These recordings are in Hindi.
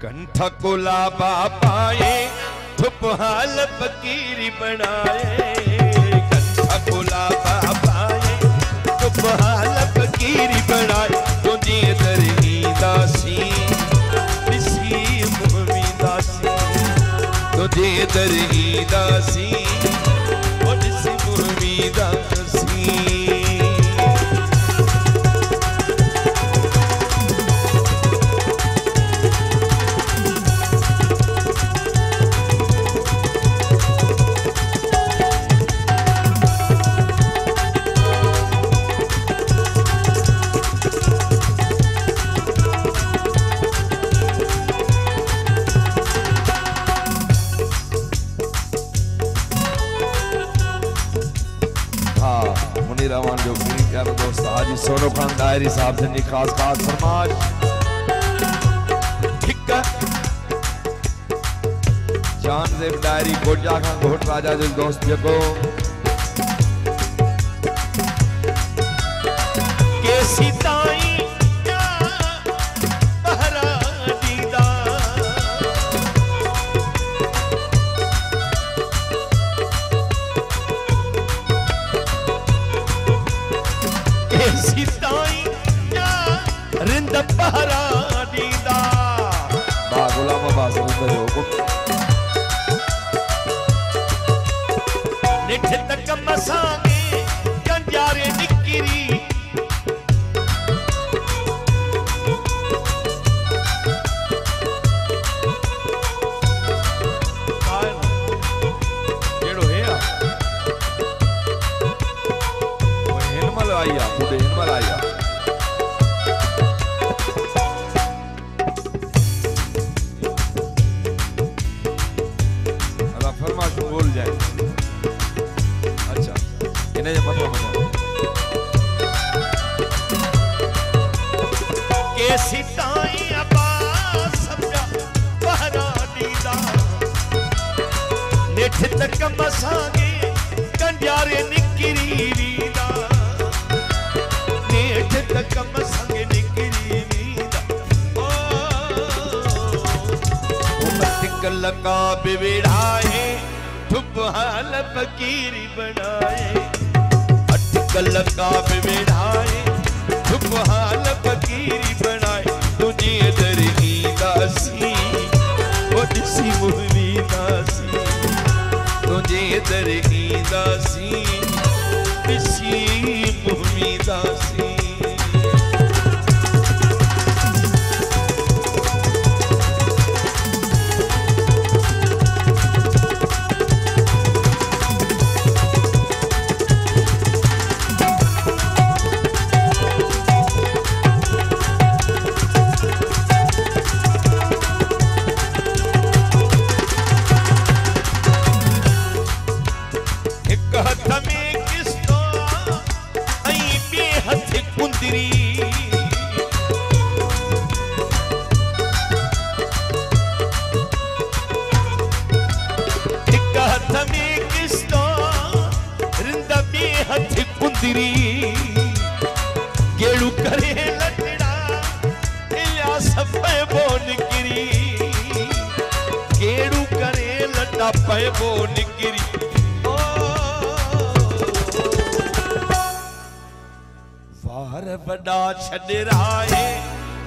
कंठ कुलाबा पाए धुप हाल फकीरी बनाए, कंठ कुलाबा पाए धुप हाल फकीरी बनाए, तुझे दरगी दासी दिसी मुहमी दासी, तुझे दरगी दासी दिसी मुहमी दासी। जो प्यारे दोस्त हाजी सोनो खान डायरी साहब से खास खास फरमाश ठीक है। जान जेब डायरी गोजा खान घोट राजा जो दोस्त जको के सीताई रिंद पहरा दीदा बा गुलाम अब्बास रिंद जो निठ तक मसांगे कंजारे निकिरी जेड़ो है वो हिनमल आया पूरे हिनमल आया बोल जाए। अच्छा इन्हें जो पता बता के सीताई अब्बास समझा पहरा दीदा निठ तक मसांगे कंजारे निकिरी रीदा, निठ तक मसांगे निकिरी रीदा ओ मत लगा बिविड़ाए धुप हाल फकीरी बनाए, अटकल का बिविड़ाए धुप हाल फकीरी बनाए, तुझे दरगी दासी वो दिसी मुहमी दासी, तुझे दरगी दासी दिसी मुहमी दासी। गेड़ू करे लटड़ा इल्या सफे बोन गिरी, गेड़ू करे लटा पे बोन गिरी वार बड़ा छड़राए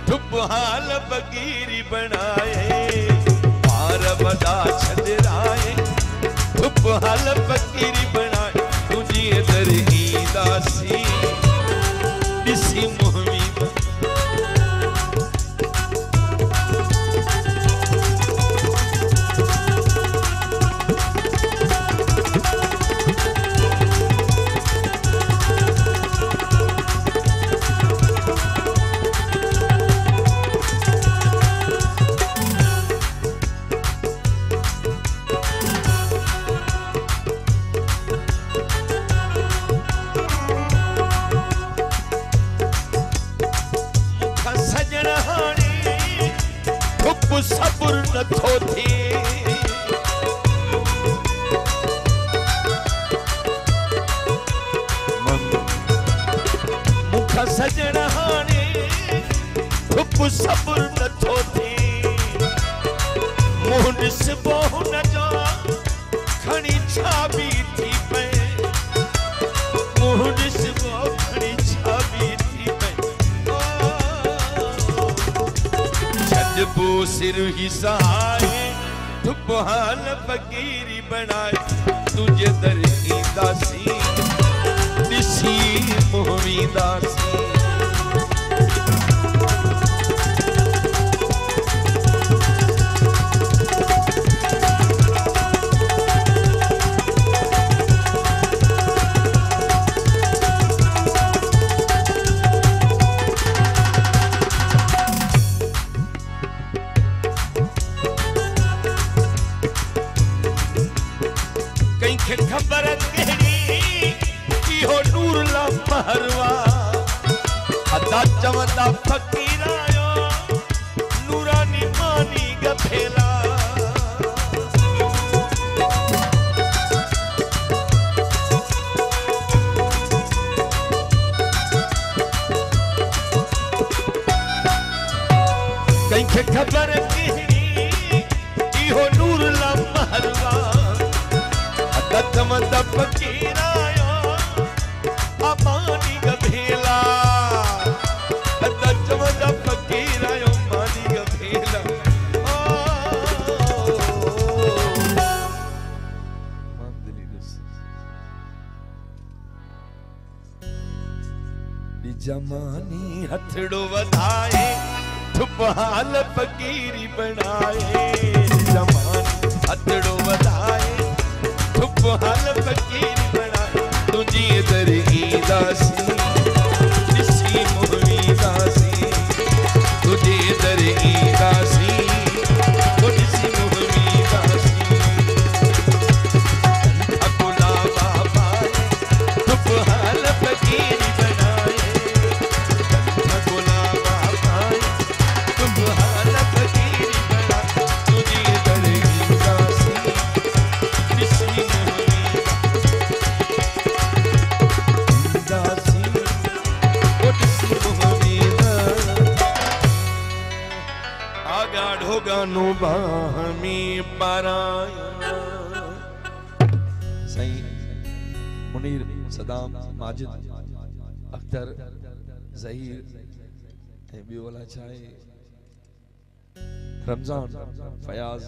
धुप हाल फकीरी बनाए, वार बड़ा छड़राए धुप हाल फकीरी बनाए, तुझे दरगी दासी दिसी मुहमी सबुर नथो थी मुख सजण हाणे धुप सबुर नथो थी मुंडस बोन जो खणी छाबी थी पे मुंडस वो खणी छाबी थी पे छदबो सिर ही सहाय तुबहाल फकीरी बनाए तुझे दर की दासी दिसी मोहमी दासी खबर कहिड़ी इहो नूर ला महरवा अदा चवंदा फकीर आयो नूरानी मानी गफेला कंहिंखे खबर कहिड़ी इहो नूर ला महरवा दत्तमंद फकीर आयो अमानी गभेला दत्तमंद फकीर आयो मानी गभेला जमानी हथड़ो वधाए थुपहाल फकीरी बनाए जमानी हथड़ो वधाए हाल फकीर बना तुझी दरगी दासी दिसी मोहमी दासी तुझे दरगी दासी दिसी मोहमी दासी अकुला बाबा तुप हाल फकीर बनाए अकुला बाबा तुप हाल फकीर बना तुझे दरगी दासी दिसी गानो बाहमी पारायण सही मुनीर सदाम माजिद अख्तर ज़हीर ॿियो वाला छाए रमज़ान फयाज़